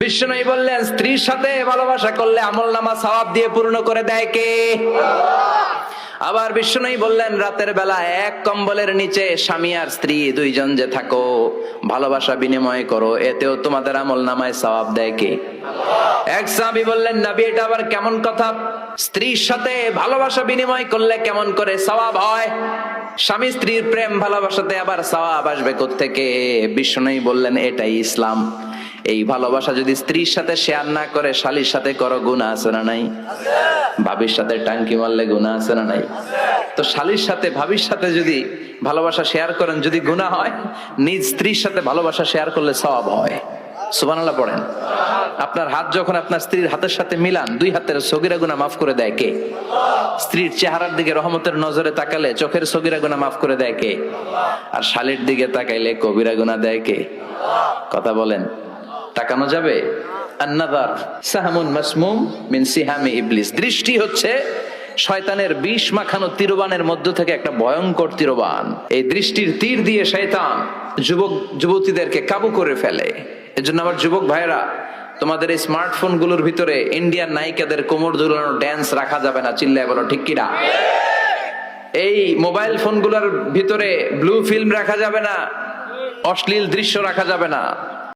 বিষ্ণু বললেন, স্ত্রীর সাথে ভালোবাসা করলে আমলনামা সওয়াব দিয়ে পূর্ণ করে দেয় কে? আবার বিষ্ণু বললেন, রাতের বেলা এক কম্বলের নিচে স্বামী আর স্ত্রী দুইজন যে থাকো, ভালোবাসা বিনিময় করো, এতেও তোমাদের আমলনামায় সওয়াব দেয় কে? এক সাহাবী বললেন, নবী এটা আবার কেমন কথা? স্ত্রীর সাথে ভালোবাসা বিনিময় করলে কেমন করে সওয়াব হয়? স্বামী স্ত্রীর প্রেম ভালোবাসাতে আবার সওয়াব আসবে কোত্থেকে? বিষ্ণু বললেন, এটাই ইসলাম। এই ভালোবাসা যদি স্ত্রীর সাথে শেয়ার না করে শালীর সাথে করো, গুনাহ আছে না নাই? ভাবির সাথে টাঙ্কি মারলে গুনাহ আছে না নাই? তো শালীর সাথে ভাবির সাথে যদি ভালোবাসা শেয়ার করেন, যদি গুনাহ হয়, নিজ স্ত্রীর সাথে ভালোবাসা শেয়ার করলে সওয়াব হয়। সুবহানাল্লাহ পড়েন। আপনার হাত যখন আপনার স্ত্রীর হাতের সাথে মিলান, দুই হাতের সগীরা গুনাহ মাফ করে দেয় কে? স্ত্রীর চেহারার দিকে রহমতের নজরে তাকালে চোখের সগীরা গুনাহ মাফ করে দেয় কে? আর শালীর দিকে তাকাইলে কবিরা গুনাহ দেয় কে? কথা বলেন, তাকানো যাবে? আন-নাযার সাহমুন মাসমুম মিন সিহামি ইবলিস। দৃষ্টি হচ্ছে শয়তানের বিষ মাখানো তীরবানের মধ্য থেকে একটা ভয়ঙ্কর তীরবান। এই দৃষ্টির তীর দিয়ে শয়তান যুবক যুবতীদেরকে কাবু করে ফেলে। এজন্য আমার যুবক ভাইরা, তোমাদের এই স্মার্টফোন গুলোর ভিতরে ইন্ডিয়ান নায়িকাদের কোমর দুলানো ড্যান্স রাখা যাবে না। চিল্লায় বলো ঠিক কিনা? এই মোবাইল ফোন গুলোর ভিতরে ব্লু ফিল্ম রাখা যাবে না, অশ্লীল দৃশ্য রাখা যাবে না।